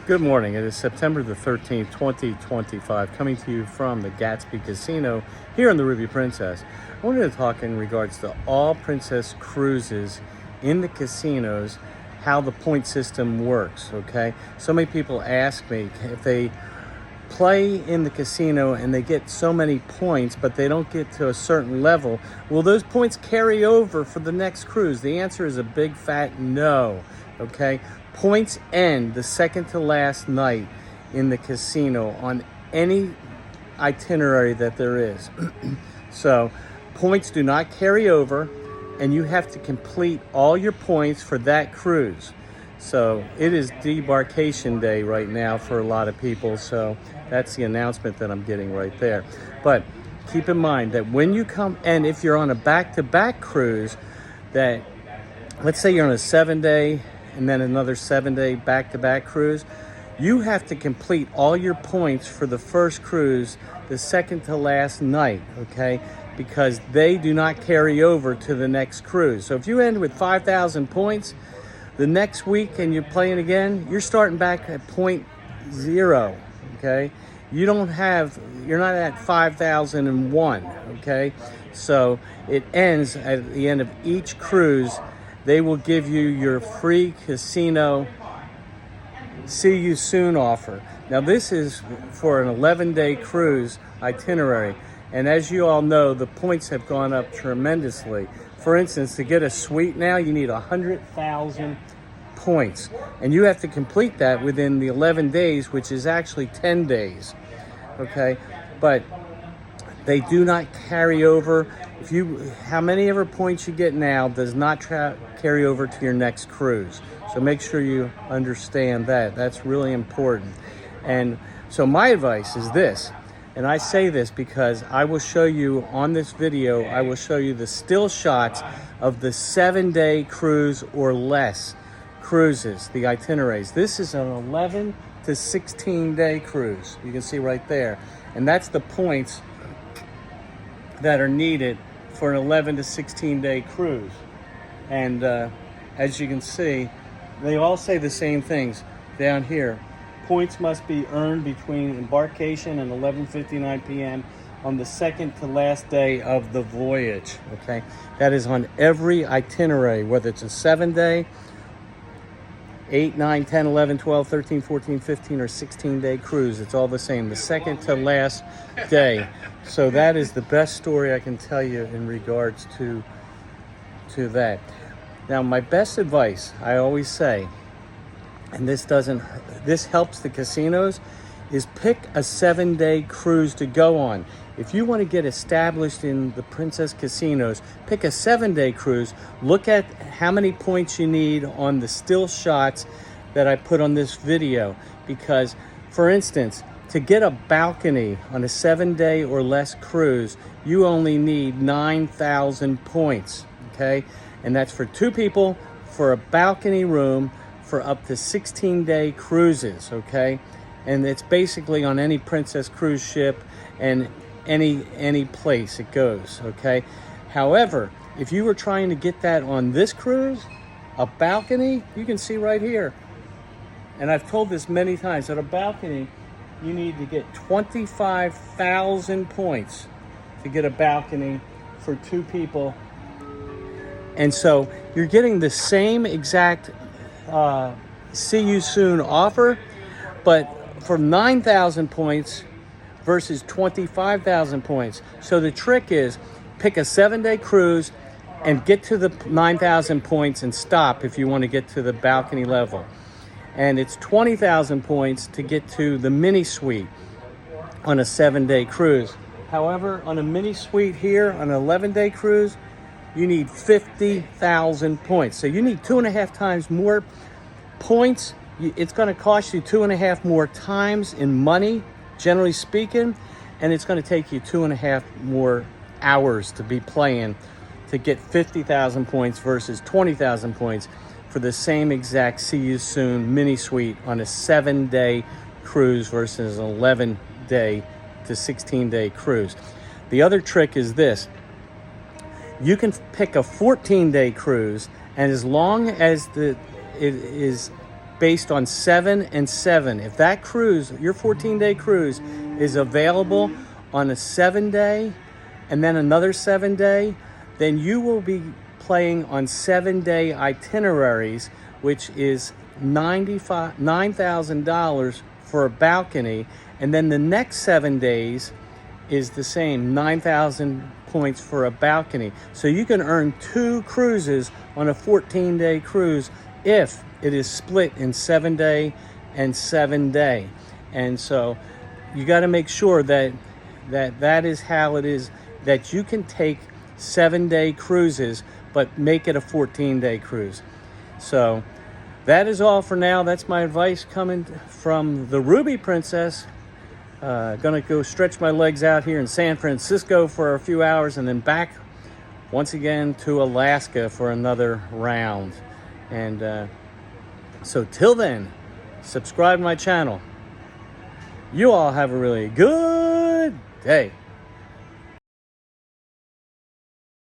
Good morning. It is September the 13th, 2025, coming to you from the Gatsby Casino here in the Ruby Princess. I wanted to talk in regards to all Princess cruises in the casinos, how the point system works, okay? So many people ask me if they play in the casino and they get so many points, but they don't get to a certain level, will those points carry over for the next cruise? The answer is a big fat no, okay? Points end the second to last night in the casino on any itinerary that there is. So points do not carry over, and you have to complete all your points for that cruise. So it is debarkation day right now for a lot of people. So that's the announcement that I'm getting right there. But keep in mind that when you come, and if you're on a back-to-back cruise, that let's say you're on a 7-day and then another 7-day back-to-back cruise, you have to complete all your points for the first cruise the second to last night, okay? Because they do not carry over to the next cruise. So if you end with 5,000 points, the next week and you're playing again, you're starting back at point 0, okay? You're not at 5,001, okay? So it ends at the end of each cruise. They will give you your free casino see you soon offer. Now this is for an 11-day cruise itinerary. And as you all know, the points have gone up tremendously. For instance, to get a suite now, you need 100,000 points. And you have to complete that within the 11 days, which is actually 10 days. Okay? But they do not carry over. How many ever points you get now does not carry over to your next cruise. So make sure you understand that. That's really important. And so my advice is this, and I say this because I will show you on this video, I will show you the still shots of the 7-day cruise or less cruises, the itineraries. This is an 11 to 16-day cruise. You can see right there. And that's the points that are needed for an 11 to 16-day cruise. And as you can see, they all say the same things down here. Points must be earned between embarkation and 11:59 p.m. on the second to last day of the voyage, okay? That is on every itinerary, whether it's a 7-day, 8, 9, 10, 11, 12, 13, 14, 15, or 16-day cruise. It's all the same, the second to last day. So that is the best story I can tell you in regards to that. Now, my best advice, I always say, and this helps the casinos, is pick a 7-day cruise to go on. If you want to get established in the Princess casinos, pick a 7-day cruise. Look at how many points you need on the still shots that I put on this video. Because, for instance, to get a balcony on a 7-day or less cruise, you only need 9,000 points, okay? And that's for 2 people, for a balcony room, for up to 16-day cruises, okay? And it's basically on any Princess cruise ship and any place it goes, okay? However, if you were trying to get that on this cruise, a balcony, you can see right here. And I've told this many times, that a balcony, you need to get 25,000 points to get a balcony for 2 people. And so you're getting the same exact see you soon offer, but for 9,000 points versus 25,000 points. So the trick is pick a 7-day cruise and get to the 9,000 points and stop if you want to get to the balcony level. And it's 20,000 points to get to the mini suite on a 7-day cruise. However, on a mini suite here on an 11-day cruise, you need 50,000 points. So you need 2.5 times more points. It's going to cost you 2.5 more times in money, generally speaking, and it's going to take you 2.5 more hours to be playing to get 50,000 points versus 20,000 points for the same exact see you soon mini suite on a 7-day cruise versus an 11-day to 16-day cruise. The other trick is this. You can pick a 14-day cruise, and as long as it is based on 7 and 7. If that cruise, your 14-day cruise, is available on a 7-day and then another 7-day, then you will be playing on 7-day itineraries, which is $9,000 for a balcony, and then the next 7 days is the same, 9,000 points for a balcony. So you can earn 2 cruises on a 14-day cruise if it is split in 7-day and 7-day. And so you got to make sure that is how it is, that you can take 7-day cruises but make it a 14-day cruise. So that is all for now. That's my advice coming from the Ruby Princess. Gonna go stretch my legs out here in San Francisco for a few hours and then back once again to Alaska for another round. And so till then, subscribe to my channel. You all have a really good day.